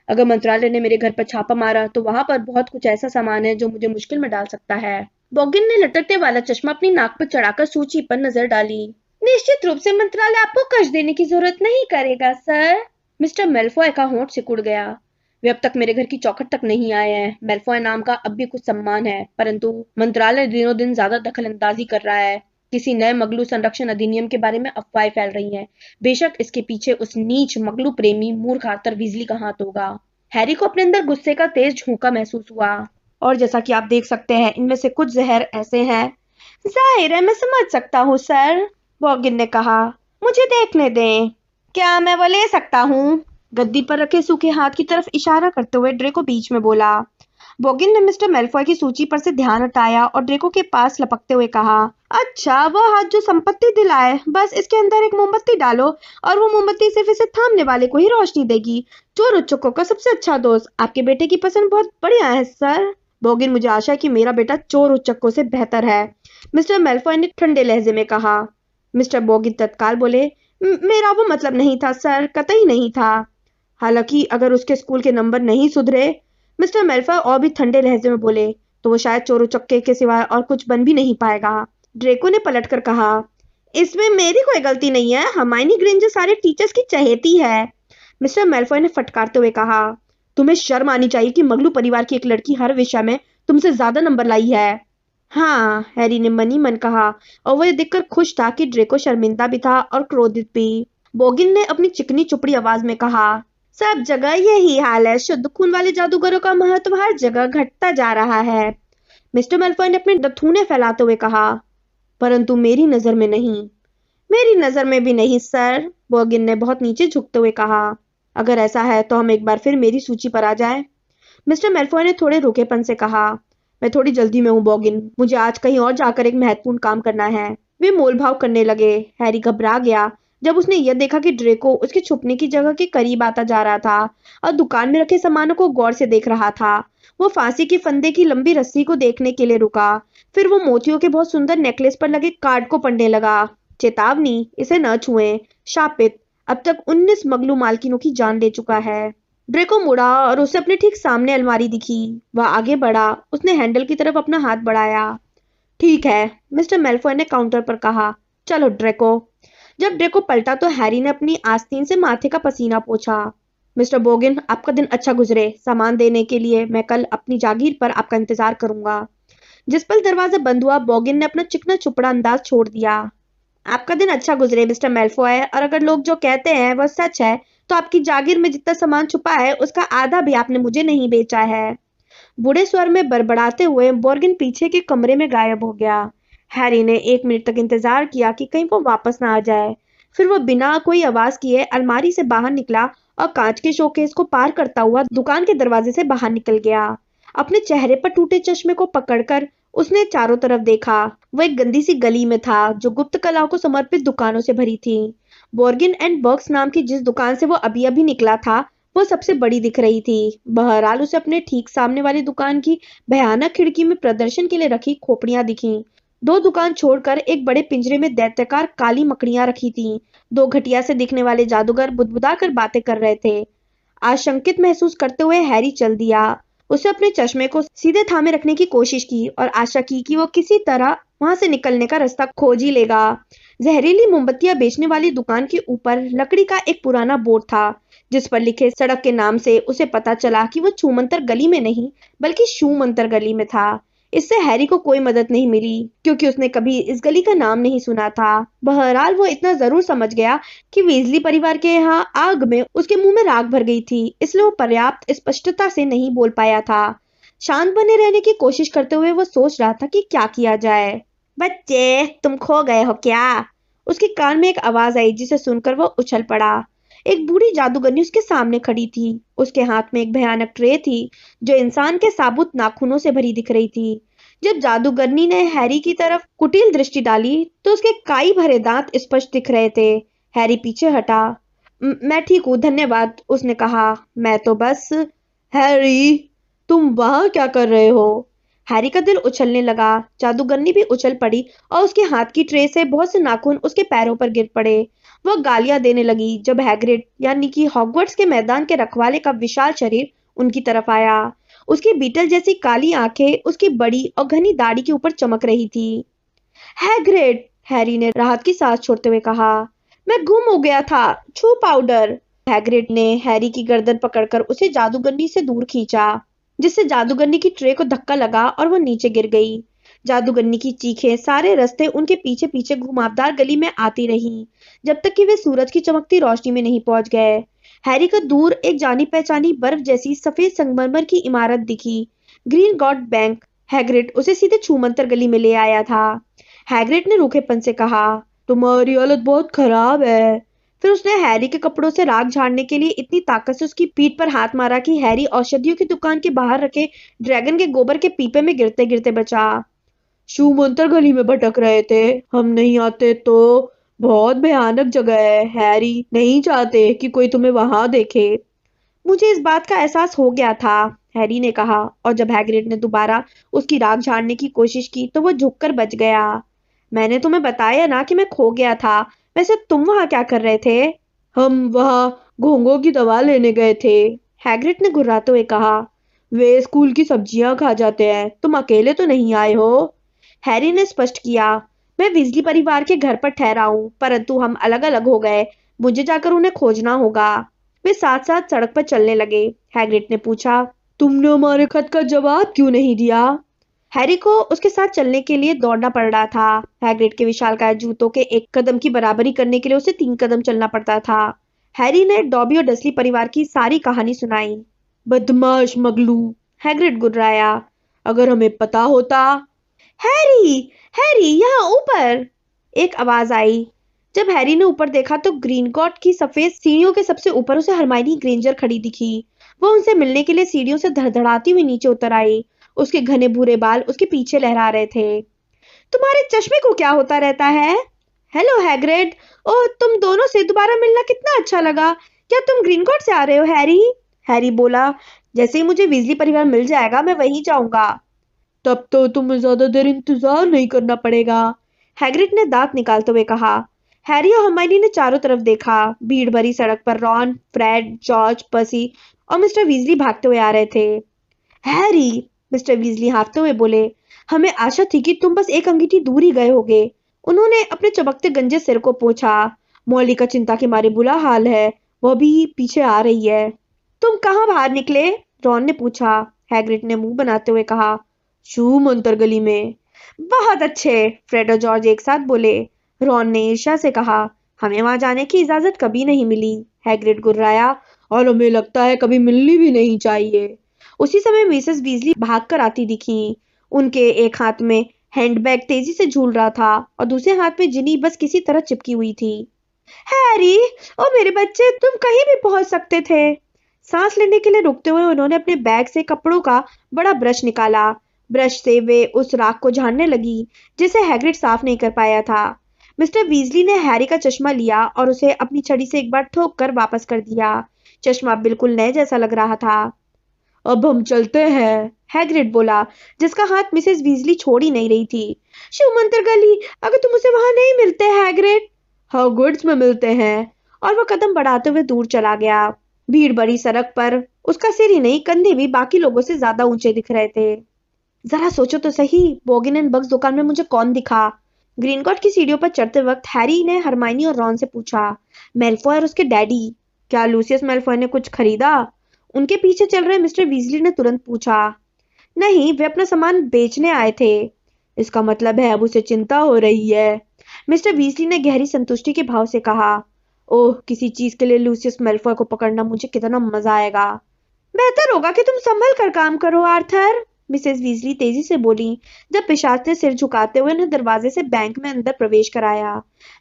S1: अगर मंत्रालय ने मेरे घर पर छापा मारा तो वहां पर बहुत कुछ ऐसा सामान है जो मुझे मुश्किल में डाल सकता है। बॉगिन ने लटकने वाला चश्मा अपनी नाक पर चढ़ाकर सूची पर नजर डाली। निश्चित रूप से मंत्रालय आपको कर्ज देने की जरूरत नहीं करेगा सर। मिस्टर मेलफॉय का होंठ सिकुड़ गया। वे अब तक मेरे घर की चौखट तक नहीं आए हैं। मेलफॉय नाम का अब भी कुछ सम्मान है, परंतु मंत्रालय दिनों दिन ज्यादा दखल अंदाजी कर रहा है। किसी नए मगलू संरक्षण अधिनियम के बारे में अफवाहें फैल रही हैं। बेशक इसके पीछे उस नीच मगलू प्रेमी मूर्ख आर्थर वीजली का हाथ होगा। हैरी को अपने अंदर गुस्से का तेज झोंका महसूस हुआ। और जैसा कि आप देख सकते हैं, इनमें से कुछ जहर ऐसे हैं। जाहिर है मैं समझ सकता हूँ सर, बॉगिन ने कहा। मुझे देखने दें। क्या मैं वो ले सकता हूँ? गद्दी पर रखे सूखे हाथ की तरफ इशारा करते हुए ड्रेको बीच में बोला। बॉगिन ने मिस्टर मेलफॉय की सूची पर से ध्यान हटाया और ड्रेको के पास लपकते हुए कहा, अच्छा वह हाथ जो संपत्ति दिलाए, बस इसके अंदर एक मोमबत्ती डालो और वो मोमबत्ती सिर्फ इसे थामने वाले को ही रोशनी देगी। चोर उच्चकों का सबसे अच्छा दोस्त। आपके बेटे की पसंद बहुत बढ़िया है सर। बॉगिन, मुझे आशा है कि मेरा बेटा चोर उच्चकों से बेहतर है, मिस्टर मेलफॉय ने ठंडे लहजे में कहा। मिस्टर बॉगिन तत्काल बोले, मेरा वो मतलब नहीं था सर, कतई नहीं था। हालांकि अगर उसके स्कूल के नंबर नहीं सुधरे, मिस्टर मेलफॉय और भी ठंडे लहजे में बोले, तो वो शायद चोर उचक्के के सिवाय और कुछ बन भी नहीं पाएगा। ड्रेको ने पलटकर कहा, इसमें मेरी कोई गलती नहीं है। हर्माइनी ग्रेंजर सारे टीचर्स की चहेती है। मिस्टर मेलफॉय ने फटकारते हुए कहा, तुम्हें शर्म आनी चाहिए कि मगलू परिवार की एक लड़की हर विषय में तुमसे ज्यादा नंबर लाई है। हाँ, हैरी ने मनी मन कहा, और वह देखकर खुश था कि ड्रेको शर्मिंदा भी था और क्रोधित भी। बोगिन ने अपनी चिकनी चुपड़ी आवाज में कहा, सब जगह यही हाल है। शुद्ध खून वाले जादूगरों का महत्व हर जगह घटता जा रहा है। मिस्टर मेलफॉय ने अपने दथूने फैलाते हुए कहा, परंतु मेरी नजर में नहीं। मेरी नजर में भी नहीं सर, बोगिन ने बहुत नीचे झुकते हुए कहा। अगर ऐसा है तो हम एक बार फिर मेरी सूची पर आ जाएं। मिस्टर मेलफॉय ने थोड़े रुखेपन से कहा, मैं थोड़ी जल्दी में हूँ बॉगिन, मुझे आज कहीं और जाकर एक महत्वपूर्ण काम करना है। वे मोलभाव करने लगे। हैरी घबरा गया जब उसने यह देखा कि ड्रेको उसके छुपने की जगह के करीब आता जा रहा था और दुकान में रखे सामानों को गौर से देख रहा था। वो फांसी के फंदे की लंबी रस्सी को देखने के लिए रुका। फिर वो मोतियों के बहुत सुंदर नेकलेस पर लगे कार्ड को पढ़ने लगा। चेतावनी, इसे न छुएं। शापित, अब तक 19 मगलू मालकिनों की जान ले चुका है। ड्रेको मुड़ा और उसे अपने ठीक सामने अलमारी दिखी। वह आगे बढ़ा। उसने हैंडल की तरफ अपना हाथ बढ़ाया। ठीक है, मिस्टर मेलफॉय ने काउंटर पर कहा, चलो ड्रेको। जब ड्रेको पलटा तो हैरी ने अपनी आस्तीन से माथे का पसीना पोंछा। मिस्टर बोगिन, आपका दिन अच्छा गुजरे। सामान देने के लिए मैं कल अपनी जागीर पर आपका इंतजार करूंगा। जिस पल दरवाजा बंद हुआ, बोगिन ने अपना चिकना चुपड़ा अंदाज छोड़ दिया। आपका दिन अच्छा गुजरे मिस्टर मेलफॉय, और अगर लोग जो कहते हैं वह सच है तो आपकी जागीर में जितना सामान छुपा है उसका आधा भी आपने मुझे नहीं बेचा है। बूढ़े स्वर में बड़बड़ाते हुए बोर्गिन पीछे के कमरे में गायब हो गया। हैरी ने 1 मिनट तक इंतजार किया कि कहीं वो वापस ना आ जाए। फिर वो बिना कोई आवाज किए अलमारी से बाहर निकला और कांच के शोकेस को पार करता हुआ दुकान के दरवाजे से बाहर निकल गया। अपने चेहरे पर टूटे चश्मे को पकड़कर उसने चारों तरफ देखा। वो एक गंदी सी गली में था जो गुप्त कलाओं को समर्पित दुकानों से भरी थी। बोर्गिन एंड बर्क्स नाम की जिस दुकान से वो अभी अभी निकला था, वो सबसे बड़ी दिख रही थी। बहरहाल उसे अपने ठीक सामने वाली दुकान की भयानक खिड़की में प्रदर्शन के लिए रखी खोपड़ियां दिखीं। 2 दुकान छोड़कर एक बड़े पिंजरे में दैत्याकार काली मकड़ियां रखी थीं। 2 घटिया से दिखने वाले जादूगर बुदबुदा कर बातें कर रहे थे। आशंकित महसूस करते हुए हैरी चल दिया। उसे अपने चश्मे को सीधे थामे रखने की कोशिश की और आशा की कि वो किसी तरह वहां से निकलने का रास्ता खोज ही लेगा। जहरीली मोमबत्तियां बेचने वाली दुकान के ऊपर लकड़ी का एक पुराना बोर्ड था, जिस पर लिखे सड़क के नाम से उसे पता चला कि वो छूमंतर गली में नहीं बल्कि शूमंतर गली में था। इससे हैरी को कोई मदद नहीं मिली, क्योंकि उसने कभी इस गली का नाम नहीं सुना था। बहरहाल वो इतना जरूर समझ गया कि वीजली परिवार के यहाँ आग में उसके मुंह में राख भर गई थी, इसलिए वो पर्याप्त स्पष्टता से नहीं बोल पाया था। शांत बने रहने की कोशिश करते हुए वो सोच रहा था कि क्या किया जाए। बच्चे, तुम खो गए हो क्या? उसके कान में एक आवाज आई, जिसे सुनकर वो उछल पड़ा। एक बूढ़ी जादूगरनी उसके सामने खड़ी थी। उसके हाथ में एक भयानक ट्रे थी, जो इंसान के साबुत नाखूनों से भरी दिख रही थी। जब जादूगरनी ने हैरी की तरफ कुटिल दृष्टि डाली, तो उसके काई भरे दांत स्पष्ट दिख रहे थे। हैरी पीछे हटा। मैं ठीक हूँ, धन्यवाद, उसने कहा। मैं तो बस। हैरी, तुम वहां क्या कर रहे हो? हैरी का दिल उछलने लगा। जादूगरनी भी उछल पड़ी और उसके हाथ की ट्रे से बहुत से नाखून उसके पैरों पर गिर पड़े। वह गालियां देने लगी जब हैग्रिड यानी कि हॉगवर्ट्स के मैदान के रखवाले का विशाल शरीर उनकी तरफ आया। उसकी बीटल जैसी काली आंखें उसकी बड़ी और घनी दाढ़ी के ऊपर चमक रही थी। हैग्रिड, हैरी ने राहत की सांस छोड़ते हुए कहा, मैं गुम हो गया था। छू पाउडर। हैग्रिड ने हैरी की गर्दन पकड़कर उसे जादूगरनी से दूर खींचा, जिससे जादूगरनी की ट्रे को धक्का लगा और वो नीचे गिर गई। जादूगरनी की चीखें सारे रास्ते उनके पीछे पीछे घुमावदार गली में आती रहीं, जब तक कि वे सूरज की चमकती रोशनी में नहीं पहुंच गए। हैरी को दूर एक जानी पहचानी बर्फ जैसी सफेद संगमरमर की इमारत दिखी, ग्रीन गॉड बैंक। हैग्रिड उसे सीधे छूमंतर गली में ले आया था। हैग्रिड ने रूखेपन से कहा, तुम्हारी हालत बहुत खराब है। फिर उसने हैरी के कपड़ों से राख झाड़ने के लिए इतनी ताकत से उसकी पीठ पर हाथ मारा कि हैरी औषधियों की दुकान के बाहर रखे ड्रैगन के गोबर के पीपे में गिरते गिरते बचा। शूमंतर गली में भटक रहे थे, हम नहीं आते तो। बहुत भयानक जगह है हैरी, नहीं चाहते कि कोई तुम्हें वहां देखे। मुझे इस बात का एहसास हो गया था, हैरी ने कहा, और जब हैग्रिड ने दोबारा उसकी राख झाड़ने की कोशिश की तो वो झुककर बच गया। मैंने तुम्हें बताया ना कि मैं खो गया था। वैसे तुम वहां क्या कर रहे थे? हम वहां घोंघों की दवा लेने गए थे, हैग्रिड ने घुर्राते हुए कहा। वे स्कूल की सब्जियां खा जाते हैं, तुम अकेले तो नहीं आए हो? हैरी ने स्पष्ट किया, मैं वीजली परिवार के घर पर ठहरा हूँ, परंतु हम अलग अलग हो गए। मुझे जाकर उन्हें खोजना होगा। वे साथ साथ सड़क पर चलने लगे। हैग्रिड ने पूछा, तुमने हमारे खत का जवाब क्यों नहीं दिया? हैरी को उसके साथ चलने के लिए दौड़ना पड़ रहा था। हैग्रिड के विशालकाय जूतों के एक कदम की बराबरी करने के लिए उसे 3 कदम चलना पड़ता था। हैरी ने डॉबी और डसली परिवार की सारी कहानी सुनाई। बदमाश मगलू, हैग्रिड गुर्राया, अगर हमें पता होता। हैरी, हैरी, यहाँ ऊपर, एक आवाज आई। जब हैरी ने ऊपर देखा तो ग्रीनगॉट की सफेद सीढ़ियों के सबसे ऊपर उसे हरमाइनी ग्रेंजर खड़ी दिखी। वो उनसे मिलने के लिए सीढ़ियों से धड़धड़ाती हुई नीचे उतर आई। उसके घने भूरे बाल उसके पीछे लहरा रहे थे। तुम्हारे चश्मे को क्या होता रहता है? हेलो हैग्रिड, ओह तुम दोनों से दोबारा मिलना कितना अच्छा लगा। क्या तुम ग्रीनगॉट से आ रहे हो हैरी? हैरी बोला, जैसे ही मुझे वीजली परिवार मिल जाएगा मैं वहीं जाऊंगा। तब तो तुम्हें ज्यादा देर इंतजार नहीं करना पड़ेगा, हैग्रिड ने दांत निकालते हुए कहा। हैरी और हर्माइनी ने चारों तरफ देखा। भीड़ भरी सड़क पर रॉन, फ्रेड, जॉर्ज, पर्सी और मिस्टर वीजली भागते हुए आ रहे थे। हैरी, मिस्टर वीजली हाँफते हुए बोले, हमें आशा थी कि तुम बस एक अंगीठी दूर ही गए होगे। उन्होंने अपने चमकते गंजे सिर को पोंछा। मौली का चिंता के मारे बुरा हाल है, वह भी पीछे आ रही है। तुम कहाँ बाहर निकले? रॉन ने पूछा। हैग्रिड ने मुंह बनाते हुए कहा, शूमंतर गली में। बहुत अच्छे, फ्रेड और जॉर्ज एक साथ बोले। रॉन ने ईर्ष्या से कहा, हमें वहां जाने की इजाजत कभी नहीं मिली, हैग्रिड गुर्राया, और हमें लगता है कभी मिलनी भी नहीं चाहिए। उसी समय मिसेस वीजली भागकर आती दिखी। उनके एक हाथ में हैंडबैग तेजी से झूल रहा था और दूसरे हाथ में जिनी बस किसी तरह चिपकी हुई थी। हैरी, ओ मेरे बच्चे, तुम कहीं भी पहुंच सकते थे। सांस लेने के लिए रुकते हुए उन्होंने अपने बैग से कपड़ों का बड़ा ब्रश निकाला। ब्रश से वे उस राख को झाड़ने लगी जिसे हैग्रिड साफ नहीं कर पाया था। मिस्टर वीजली ने हैरी का चश्मा लिया और उसे अपनी छड़ी से एक बार ठोक कर वापस कर दिया। चश्मा बिल्कुल नए जैसा लग रहा था। अब हम चलते हैं, हैग्रिड बोला, जिसका हाथ मिसेस वीजली छोड़ ही नहीं रही थी। शूमंतर गली, अगर तुम उसे वहां नहीं मिलते हैग्रिड। हॉगवर्ट्स में मिलते हैं। और वह कदम बढ़ाते हुए दूर चला गया। भीड़ भरी सड़क पर उसका सिर ही नहीं कंधे भी बाकी लोगों से ज्यादा ऊंचे दिख रहे थे। जरा सोचो तो सही, बोगिन एंड बग्स दुकान में मुझे कौन दिखा? ग्रीनगॉट की सीढ़ियों पर चढ़ते वक्त हैरी ने हरमाइनी और रॉन से पूछा। मेल्फॉय और उसके डैडी। क्या लूसियस मेल्फॉय ने कुछ खरीदा? उनके पीछे चल रहे मिस्टर वीजली ने तुरंत पूछा। नहीं, वे अपना सामान बेचने आए थे। इसका मतलब है अब उसे चिंता हो रही है। मिस्टर वीजली ने गहरी संतुष्टि के भाव से कहा। ओह, किसी चीज के लिए लूसियस मेल्फॉय को पकड़ना मुझे कितना मजा आएगा। बेहतर होगा कि तुम संभल कर काम करो आर्थर, मिसेस वीजली तेजी से बोली जब पिशाच ने सिर झुकाते हुए उन्हें दरवाजे से बैंक में अंदर प्रवेश कराया।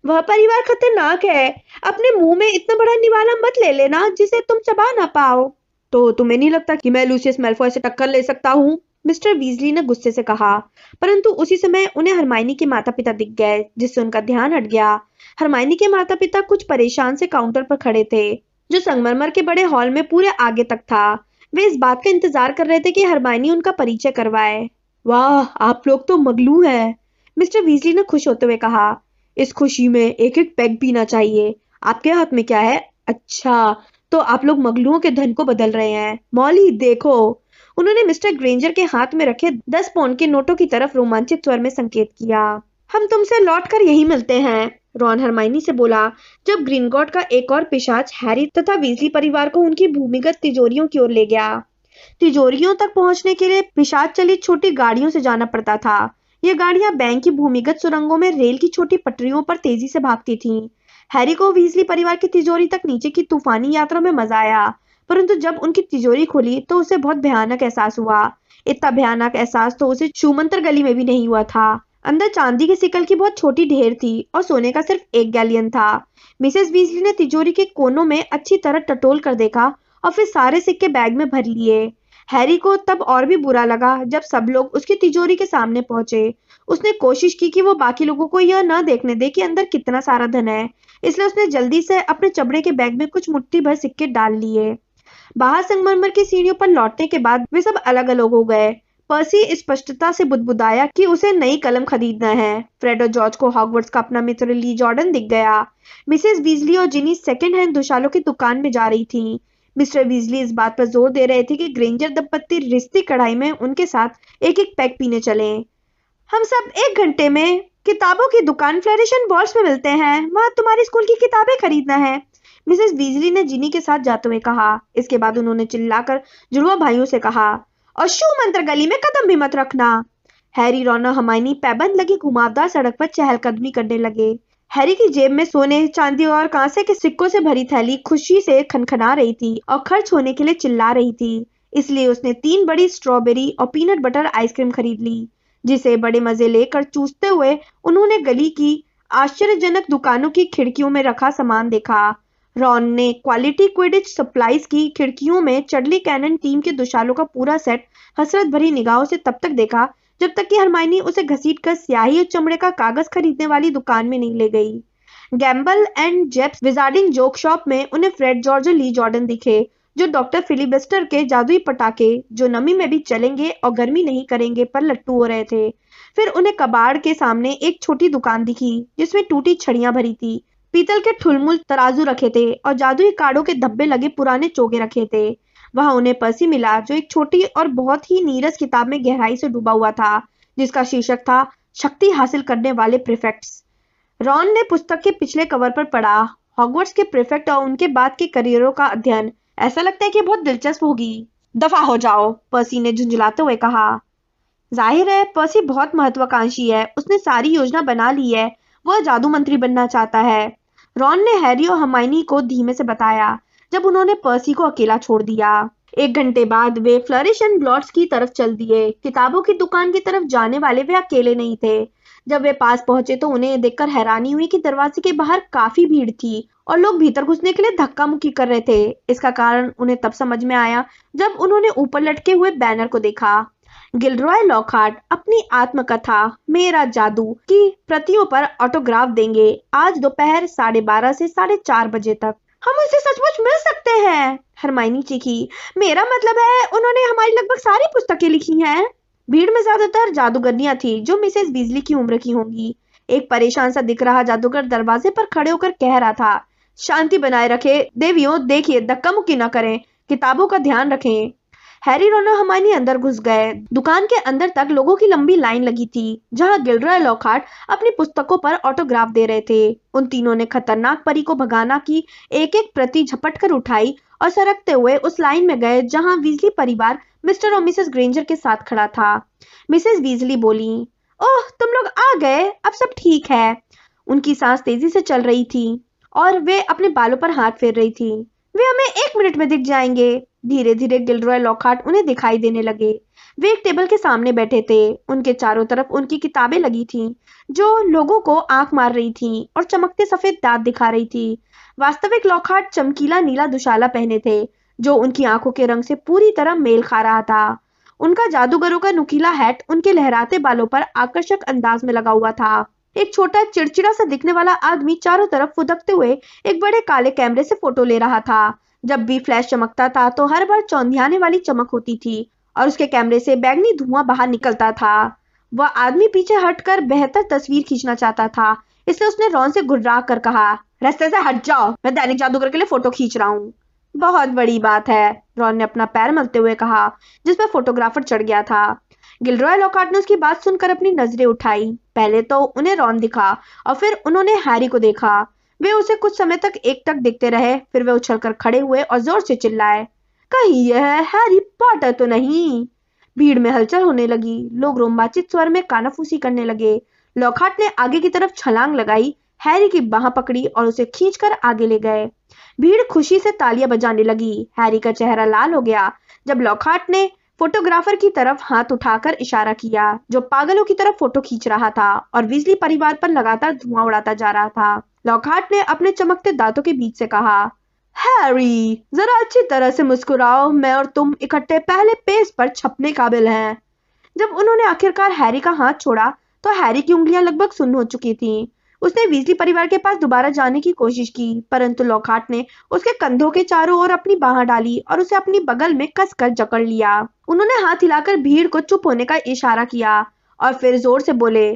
S1: वह परिवार खतरनाक है। अपने मुंह में इतना बड़ा निवाला मत ले लेना जिसे तुम चबा ना पाओ। तो तुम्हें नहीं लगता कि मैं लूसियस मेल्फॉय से टक्कर ले सकता हूँ? मिस्टर वीजली ने गुस्से से कहा। परंतु उसी समय उन्हें हरमाइनी के माता पिता दिख गए, जिससे उनका ध्यान हट गया। हरमाइनी के माता पिता कुछ परेशान से काउंटर पर खड़े थे, जो संगमरमर के बड़े हॉल में पूरे आगे तक था। वे इस बात का इंतजार कर रहे थे कि हरमाइनी उनका परिचय करवाए। वाह, आप लोग तो मगलू हैं, मिस्टर वीजली ने खुश होते हुए कहा। इस खुशी में एक एक पैग पीना चाहिए। आपके हाथ में क्या है? अच्छा, तो आप लोग मगलुओं के धन को बदल रहे हैं। मॉली देखो। उन्होंने मिस्टर ग्रेंजर के हाथ में रखे 10 पाउंड के नोटों की तरफ रोमांचित स्वर में संकेत किया। हम तुमसे लौट कर यही मिलते हैं, रॉन हरमाइनी से बोला जब ग्रीनगॉट का एक और पिशाच हैरी तथा वीजली परिवार को उनकी भूमिगत तिजोरियों की ओर ले गया। तिजोरियों तक पहुंचने के लिए पिशाच चलित छोटी गाड़ियों से जाना पड़ता था। ये गाड़ियां बैंक की भूमिगत सुरंगों में रेल की छोटी पटरियों पर तेजी से भागती थीं। हैरी को वीजली परिवार की तिजोरी तक नीचे की तूफानी यात्रा में मजा आया, परंतु जब उनकी तिजोरी खुली तो उसे बहुत भयानक एहसास हुआ। इतना भयानक एहसास तो उसे छूमंतर गली में भी नहीं हुआ था। अंदर चांदी के सिक्कल की बहुत छोटी ढेर थी और सोने का सिर्फ एक गैलियन था। मिसेस वीजली ने तिजोरी के कोनों में अच्छी तरह टटोल कर देखा और फिर सारे सिक्के बैग में भर लिए। हैरी को तब और भी बुरा लगा जब सब लोग उसकी तिजोरी के सामने पहुंचे। उसने कोशिश की कि वो बाकी लोगों को यह न देखने दे कि अंदर कितना सारा धन है, इसलिए उसने जल्दी से अपने चमड़े के बैग में कुछ मुट्ठी भर सिक्के डाल लिए। बाहर संगमरमर की सीढ़ियों पर लौटने के बाद वे सब अलग अलग हो गए। पर्सी स्पष्टता से बुदबुदाया कि उसे नई कलम खरीदना है। फ्रेड और जॉर्ज को हॉगवर्ट्स का अपना मित्र ली जॉर्डन दिख गया। मिसेस वीजली और जिनी सेकंड हैंड दुशालों की दुकान में जा रही थी। मिस्टर वीजली इस बात पर जोर दे रहे थे कि ग्रेंजर दंपत्ति रिश्ती कढ़ाई में उनके साथ एक एक पैक पीने चले। हम सब 1 घंटे में किताबों की दुकान फ्लरिश एंड वॉल्स में मिलते हैं। वहां तुम्हारी स्कूल की किताबें खरीदना है, मिसेस वीजली ने जिनी के साथ जाते हुए कहा। इसके बाद उन्होंने चिल्लाकर जुड़वा भाइयों से कहा, और शू मंत्र गली में कदम भी मत रखना। हैरी, रॉन और हरमाइनी पैबंद लगी घुमावदार सड़क पर चहलकदमी करने लगे। हैरी की जेब में सोने, चांदी और कांसे के सिक्कों से भरी थैली खुशी से खनखना रही थी और खर्च होने के लिए चिल्ला रही थी। इसलिए उसने 3 बड़ी स्ट्रॉबेरी और पीनट बटर आइसक्रीम खरीद ली, जिसे बड़े मजे लेकर चूसते हुए उन्होंने गली की आश्चर्यजनक दुकानों की खिड़कियों में रखा सामान देखा। रॉन ने क्वालिटी क्विडिच सप्लाईज की खिड़कियों में चडली कैनन टीम के दुशालों का पूरा सेट हसरत भरी निगाहों से तब तक देखा जब तक कि हरमाइनी उसे घसीटकर स्याही और चमड़े का कागज खरीदने वाली दुकान में नहीं ले गई। Gambol and Japes wizarding joke shop में उन्हें फ्रेड जॉर्ज और ली जॉर्डन दिखे, जो डॉक्टर फिलिबस्टर के जादुई पटाखे जो नमी में भी चलेंगे और गर्मी नहीं करेंगे पर लट्टू हो रहे थे। फिर उन्हें कबाड़ के सामने एक छोटी दुकान दिखी जिसमें टूटी छड़ियां भरी थी, पीतल के ठुलमुल तराजू रखे थे और जादुई काड़ों के धब्बे लगे पुराने चोगे रखे थे। वहां उन्हें पर्सी मिला, जो एक छोटी और बहुत ही नीरस किताब में गहराई से डूबा हुआ था, जिसका शीर्षक था शक्ति हासिल करने वाले प्रीफेक्ट्स। रॉन ने पुस्तक के पिछले कवर पर पढ़ा, हॉगवर्ट्स के प्रीफेक्ट और उनके बाद के करियरों का अध्ययन। ऐसा लगता है कि बहुत दिलचस्प होगी। दफा हो जाओ, पर्सी ने झुंझलाते हुए कहा। जाहिर है पर्सी बहुत महत्वाकांक्षी है, उसने सारी योजना बना ली है। वह जादू मंत्री बनना चाहता है, रॉन ने हैरी और हरमाइनी को धीमे से बताया जब उन्होंने पर्सी को अकेला छोड़ दिया। 1 घंटे बाद वे फ्लरिश एंड ब्लॉट्स की तरफ चल दिए। किताबों की दुकान की तरफ जाने वाले वे अकेले नहीं थे। जब वे पास पहुंचे तो उन्हें देखकर हैरानी हुई कि दरवाजे के बाहर काफी भीड़ थी और लोग भीतर घुसने के लिए धक्का मुक्की कर रहे थे। इसका कारण उन्हें तब समझ में आया जब उन्होंने ऊपर लटके हुए बैनर को देखा। गिलरॉय लॉकहार्ट अपनी आत्मकथा मेरा जादू की प्रतियों पर ऑटोग्राफ देंगे आज दोपहर 12:30 से 4:30 बजे तक। हम उसे सचमुच मिल सकते हैं, हरमाइनी चीखी। मेरा मतलब है उन्होंने हमारी लगभग सारी पुस्तकें लिखी हैं। भीड़ में ज्यादातर जादूगरनियां थी जो मिसेस बीजली की उम्र की होंगी। एक परेशान सा दिख रहा जादूगर दरवाजे पर खड़े होकर कह रहा था, शांति बनाए रखे देवियों, देखिए धक्का मुक्की ना करें, किताबों का ध्यान रखें। हैरी, रोन और हरमाइनी अंदर घुस गए। दुकान के अंदर तक लोगों की लंबी लाइन लगी थी, जहां गिलरॉय लॉकहार्ट अपनी पुस्तकों पर ऑटोग्राफ दे रहे थे। उन तीनों ने खतरनाक परी को भगाना की एक एक प्रति झपट कर उठाई और सरकते हुए उस लाइन में गए जहां वीजली परिवार मिस्टर और मिसेस ग्रेंजर के साथ खड़ा था। मिसेस वीजली बोली, ओह तुम लोग आ गए, अब सब ठीक है। उनकी सांस तेजी से चल रही थी और वे अपने बालों पर हाथ फेर रही थी। वे हमें 1 मिनट में दिख जाएंगे। धीरे धीरे गिलरॉय लॉकहार्ट उन्हें दिखाई देने लगे। वे एक टेबल के सामने बैठे थे। उनके चारों तरफ उनकी किताबें लगी थीं, जो लोगों को आंख मार रही थीं और चमकते सफेद दांत दिखा रही थी। वास्तविक लॉकहार्ट चमकीला नीला दुशाला पहने थे, जो उनकी आंखों के रंग से पूरी तरह मेल खा रहा था। उनका जादूगरों का नुकीला हैट उनके लहराते बालों पर आकर्षक अंदाज में लगा हुआ था। एक छोटा चिड़चिड़ा सा दिखने वाला आदमी चारों तरफ फुदकते हुए एक बड़े काले कैमरे से फोटो ले रहा था। जब भी फ्लैश चमकता था तो हर बार चौंधियाने वाली चमक होती थी और उसके कैमरे से बैंगनी धुआं बाहर निकलता था। वह आदमी पीछे हटकर बेहतर तस्वीर खींचना चाहता था, इसलिए उसने रॉन से गुर्रा कर कहा, रास्ते से हट जाओ, मैं दैनिक जादूगर के लिए फोटो खींच रहा हूँ। बहुत बड़ी बात है, रॉन ने अपना पैर मलते हुए कहा, जिस पर फोटोग्राफर चढ़ गया था। गिलरॉय लॉकहार्ट ने उसकी बात सुनकर अपनी नजरें उठाई। पहले तो उन्हें रॉन दिखा और फिर उन्होंने हैरी को देखा। वे उसे कुछ समय तक एकटक देखते रहे, फिर वे उछलकर खड़े हुए और जोर से चिल्लाए, कहीं यह हैरी पॉटर तो नहीं। भीड़ में हलचल होने लगी। लोग रोमांचित स्वर में कानाफूसी करने लगे। लॉकहार्ट ने आगे की तरफ छलांग लगाई, हैरी की बाह पकड़ी और उसे खींचकर आगे ले गए। भीड़ खुशी से तालियां बजाने लगी। हैरी का चेहरा लाल हो गया जब लॉकहार्ट ने फोटोग्राफर की तरफ हाथ उठाकर इशारा किया, जो पागलों की तरफ फोटो खींच रहा था और वीजली परिवार पर लगातार धुआं उड़ाता जा रहा था। लॉकहार्ट ने अपने चमकते दांतों के बीच से कहा, हैरी जरा अच्छी तरह से मुस्कुराओ, मैं और तुम इकट्ठे पहले पेज पर छपने काबिल हैं। जब उन्होंने आखिरकार हैरी का हाथ छोड़ा तो हैरी की उंगलियां लगभग सुन्न हो चुकी थीं। उसने वीजली परिवार के पास दोबारा जाने की कोशिश की, परंतु लॉकहार्ट ने उसके कंधों के चारों ओर अपनी बाह डाली और उसे अपनी बगल में कसकर जकड़ लिया। उन्होंने हाथ हिलाकर भीड़ को चुप होने का इशारा किया और फिर जोर से बोले,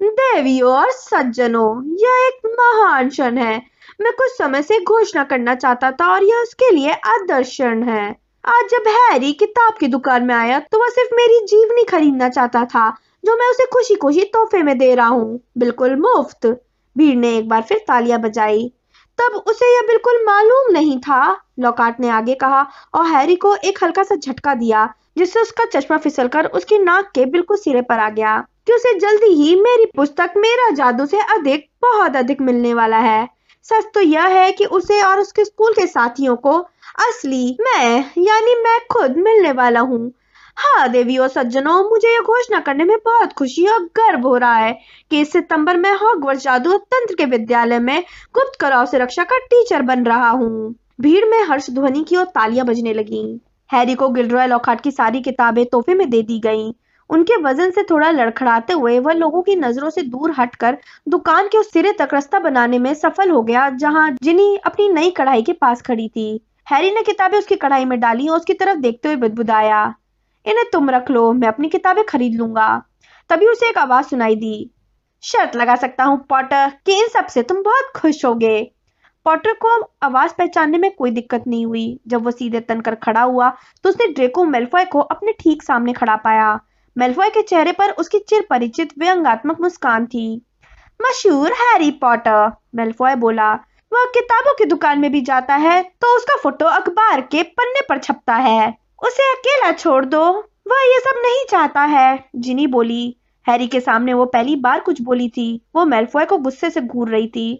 S1: देवियों और सज्जनों, यह एक महान क्षण है। मैं कुछ समय से घोषणा करना चाहता था और यह उसके लिए आदर्श क्षण है। आज जब हैरी किताब की दुकान में आया तो वह सिर्फ मेरी जीवनी खरीदना चाहता था, जो मैं उसे खुशी खुशी तोहफे में दे रहा हूँ, बिल्कुल मुफ्त। भीड़ ने एक बार फिर तालियां बजाई। तब उसे यह बिल्कुल मालूम नहीं था, लॉकहार्ट ने आगे कहा और हैरी को एक हल्का सा झटका दिया, जिससे उसका चश्मा फिसलकर उसकी नाक के बिल्कुल सिरे पर आ गया कि उसे जल्दी ही मेरी पुस्तक मेरा जादू से अधिक, बहुत अधिक मिलने वाला है। सच तो यह है कि उसे और उसके स्कूल के साथियों को असली मैं खुद मिलने वाला हूँ। हाँ देवी और सज्जनों, मुझे यह घोषणा करने में बहुत खुशी और गर्व हो रहा है कि इस सितंबर में हॉगवर्ट्स जादू तंत्र के विद्यालय में गुप्त कलाओं से रक्षा का टीचर बन रहा हूँ। भीड़ में हर्ष ध्वनि की और तालियां बजने लगीं। हैरी को गिलरॉय लॉकहार्ट की सारी किताबें तोहफे में दे दी गईं। उनके वजन से थोड़ा लड़खड़ाते हुए वह लोगों की नजरों से दूर हटकर दुकान के उस सिरे तक रास्ता बनाने में सफल हो गया जहां जिनी अपनी नई कढ़ाई के पास खड़ी थी। हैरी ने किताबें उसकी कढ़ाई में डाली और उसकी तरफ देखते हुए बुदबुदाया, इन्हें तुम रख लो, मैं अपनी किताबें खरीद लूंगा। तभी उसे एक आवाज सुनाई दी, शर्त लगा सकता हूँ पॉटर कि इन सब से तुम बहुत खुश होगे। पॉटर को आवाज पहचानने में कोई दिक्कत नहीं हुई। जब वो सीधे तनकर खड़ा हुआ तो उसने ड्रेको मैल्फॉय को अपने ठीक सामने खड़ा पाया। मैल्फॉय के चेहरे पर उसकी चिर परिचित व्यंग्यात्मक मुस्कान थी। मशहूर हैरी पॉटर, मैल्फॉय बोला, वह किताबों की दुकान में भी जाता है तो उसका फोटो अखबार के पन्ने पर छपता है। उसे अकेला छोड़ दो, वह ये सब नहीं चाहता है, जिनी बोली। हैरी के सामने वो पहली बार कुछ बोली थी। वो मैल्फॉय को गुस्से से घूर रही थी।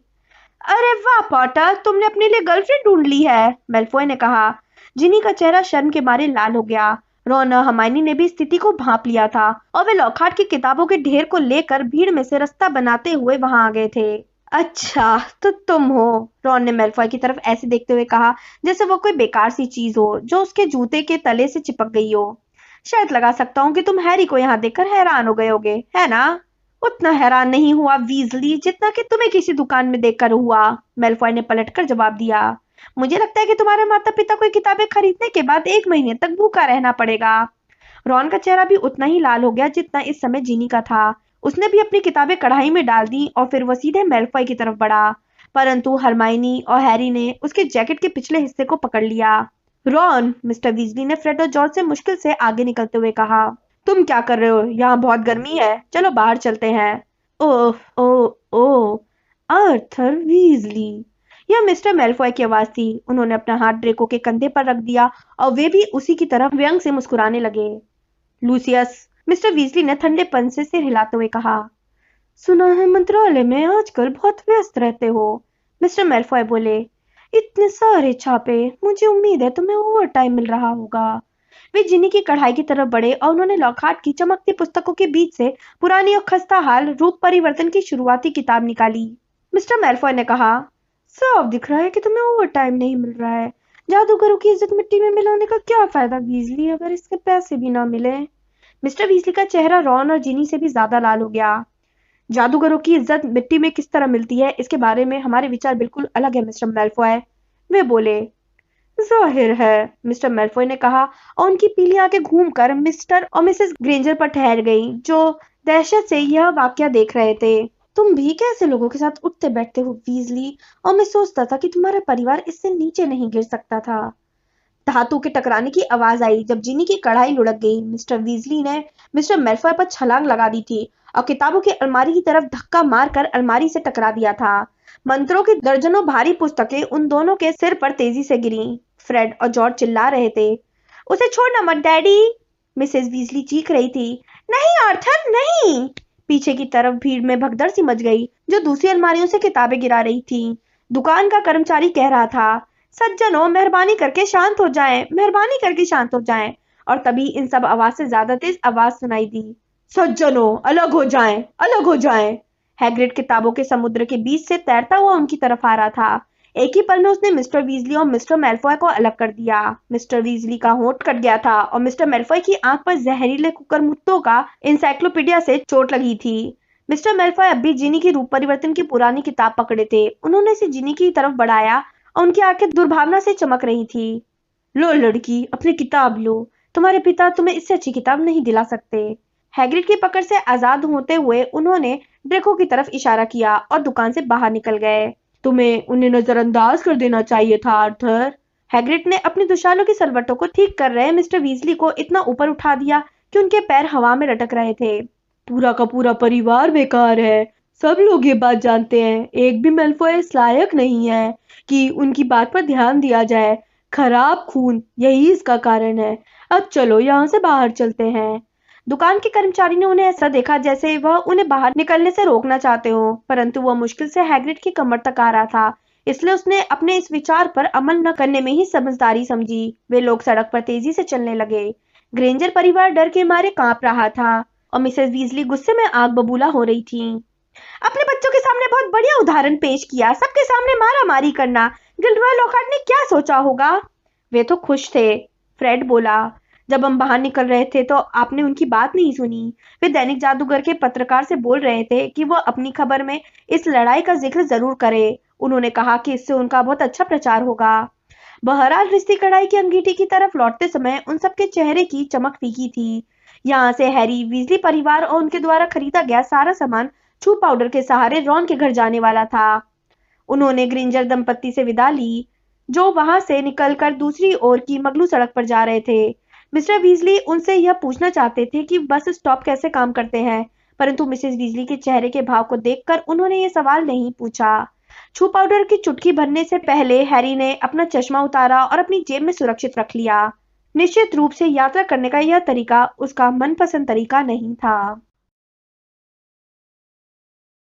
S1: अरे वाह पॉटर, तुमने अपने लिए गर्लफ्रेंड ढूंढ ली है, मैल्फॉय ने कहा। जिनी का चेहरा शर्म के मारे लाल हो गया। रॉन और हरमाइनी ने भी स्थिति को भांप लिया था और वे लॉकहार्ट की किताबों के ढेर को लेकर भीड़ में से रास्ता बनाते हुए वहां आ गए थे। अच्छा तो तुम हो, रॉन ने मैल्फॉय की तरफ ऐसे देखते हुए कहा जैसे वो कोई बेकार सी चीज हो जो उसके जूते के तले से चिपक गई हो। शर्त लगा सकता हूँ कि तुम हैरी को यहाँ देखकर हैरान हो गए होगे, है ना? उतना हैरान नहीं हुआ वीजली जितना कि तुम्हें किसी दुकान में देखकर हुआ, मैल्फॉय ने पलटकर जवाब दिया। मुझे लगता है कि तुम्हारे माता पिता को किताबें खरीदने के बाद 1 महीने तक भूखा रहना पड़ेगा। रॉन का चेहरा भी उतना ही लाल हो गया जितना इस समय जिनी का था। उसने भी अपनी किताबें कढ़ाई में डाल दी और फिर वो सीधे मैल्फॉय की तरफ बढ़ा, परंतु हरमाइनी और हैरी ने उसके जैकेट के पिछले हिस्से को पकड़ लिया। रॉन, मिस्टर वीजली ने फ्रेड और जॉर्ज से मुश्किल से आगे निकलते हुए कहा, तुम क्या कर रहे हो? यहाँ बहुत गर्मी है, चलो बाहर चलते हैं। ओह ओह ओह, आर्थर वीजली, यह मिस्टर मेलफॉय की आवाज थी। उन्होंने अपना हाथ ड्रेको के कंधे पर रख दिया और वे भी उसी की तरफ व्यंग से मुस्कुराने लगे। लूसियस, मिस्टर वीजली ने ठंडेपन से सिर हिलाते हुए कहा, सुना है मंत्रालय में आजकल बहुत व्यस्त रहते हो। मिस्टर मेलफॉय बोले, इतने सारे छापे, मुझे उम्मीद है तुम्हें ओवर टाइम मिल रहा होगा। वे जिनी की कढ़ाई की तरफ बढ़े और उन्होंने लॉकहार्ट की चमकती पुस्तकों के बीच से पुरानी और खस्ता हाल रूप परिवर्तन की शुरुआती किताब निकाली। मिस्टर मेलफॉय ने कहा, साफ दिख रहा है कि तुम्हें ओवर टाइम नहीं मिल रहा है। जादूगरों की इज्जत मिट्टी में मिलाने का क्या फायदा वीजली, अगर इसके पैसे भी ना मिले। मिस्टर वीजली का चेहरा रॉन और जिनी से भी ज्यादा लाल हो गया। जादूगरों की इज्जत मिट्टी में किस तरह मिलती है, इसके बारे में हमारे विचार बिल्कुल अलग है मिस्टर मेलफॉय, वे बोले। जाहिर है, मिस्टर मेलफॉय ने कहा और उनकी पीली आंखें घूमकर मिस्टर और मिसेस ग्रेंजर पर ठहर गईं, जो दहशत से यह वाकया देख रहे थे। तुम भी कैसे लोगों के साथ उठते बैठते हो वीजली, और मैं सोचता था कि तुम्हारा परिवार इससे नीचे नहीं गिर सकता था। धातु के टकराने की आवाज आई जब जिनी की कढ़ाई लुढ़क गई। मिस्टर वीजली ने मिस्टर मेलफॉय पर छलांग लगा दी थी और किताबों की अलमारी की तरफ धक्का मारकर अलमारी से टकरा दिया था। मंत्रों की दर्जनों भारी पुस्तकें उन दोनों के सिर पर तेजी से गिरीं। फ्रेड और जॉर्ज चिल्ला रहे थे, उसे छोड़ना मत डैडी। मिसेस वीजली चीख रही थी, नहीं आर्थर नहीं। पीछे की तरफ भीड़ में भगदड़ सी मच गई, जो दूसरी अलमारियों से किताबें गिरा रही थी। दुकान का कर्मचारी कह रहा था, सज्जनों मेहरबानी करके शांत हो जाएं, मेहरबानी करके शांत हो जाएं। और तभी इन सब आवाज से ज्यादा तेज आवाज सुनाई दी, सज्जनों अलग हो जाएं, अलग हो जाएं। हैग्रिड किताबों के समुद्र के बीच से तैरता हुआ उनकी तरफ आ रहा था। एक ही पल में उसने मिस्टर वीजली और मिस्टर मेलफॉय को अलग कर दिया। मिस्टर वीजली का होंठ कट गया था और मिस्टर मेलफॉय की आंख पर जहरीले कुकरमुत्तों का इंसाइक्लोपीडिया से चोट लगी थी। मिस्टर मेलफॉय अब भी जिनी की रूप परिवर्तन की पुरानी किताब पकड़े थे। उन्होंने इसे जिनी की तरफ बढ़ाया और उनकी आंखें दुर्भावना से चमक रही थी। लो लड़की, अपनी किताब लो, तुम्हारे पिता तुम्हें इससे अच्छी किताब नहीं दिला सकते। हैग्रिड की पकड़ से आजाद होते हुए उन्होंने ड्रेको की तरफ इशारा किया और दुकान से बाहर निकल गए। तुम्हें उन्हें नजरअंदाज कर देना चाहिए था आर्थर। हैग्रिड ने अपनी दुशालों की सलवटों को ठीक कर रहे मिस्टर वीजली को इतना ऊपर उठा दिया कि उनके पैर हवा में लटक रहे थे। पूरा का पूरा परिवार बेकार है, सब लोग ये बात जानते हैं। एक भी मेलफॉय इस लायक नहीं है कि उनकी बात पर ध्यान दिया जाए। खराब खून, यही इसका कारण है। अब चलो यहाँ से बाहर चलते हैं। दुकान के कर्मचारी ने उन्हें ऐसा देखा जैसे वह उन्हें बाहर निकलने से रोकना चाहते हो, परंतु वह मुश्किल से हैग्रिड की कमर तक आ रहा था, इसलिए उसने अपने इस विचार पर अमल न करने में ही समझदारी समझी। वे लोग सड़क पर तेजी से चलने लगे। ग्रेंजर परिवार डर के मारे कांप रहा था और मिसेस वीजली गुस्से में आग बबूला हो रही थी। अपने बच्चों के सामने बहुत बढ़िया उदाहरण पेश किया, सबके सामने मारा मारी करना। गिल्डरॉय लॉकहार्ट ने क्या सोचा होगा? वे तो खुश थे, फ्रेड बोला। जब हम बाहर निकल रहे थे तो आपने उनकी बात नहीं सुनी। वे दैनिक जादूगर के पत्रकार से बोल रहे थे कि वह अपनी खबर में इस लड़ाई का जिक्र जरूर करे। उन्होंने कहा कि इससे उनका बहुत अच्छा प्रचार होगा। बहरहाल रिश्ती कढ़ाई की अंगीठी की तरफ लौटते समय उन सबके चेहरे की चमक फीकी थी। यहाँ से हैरी वीजली परिवार और उनके द्वारा खरीदा गया सारा सामान छू पाउडर के सहारे रॉन के घर जाने वाला था। उन्होंने ग्रेंजर दंपत्ति से विदा ली, जो वहां से निकलकर दूसरी ओर की मगलू सड़क पर जा रहे थे। मिस्टर वीजली उनसे यह पूछना चाहते थे कि बस स्टॉप कैसे काम करते हैं, परंतु मिसेस वीजली के चेहरे के भाव को देखकर उन्होंने ये सवाल नहीं पूछा। छू पाउडर की चुटकी भरने से पहले हैरी ने अपना चश्मा उतारा और अपनी जेब में सुरक्षित रख लिया। निश्चित रूप से यात्रा करने का यह तरीका उसका मनपसंद तरीका नहीं था।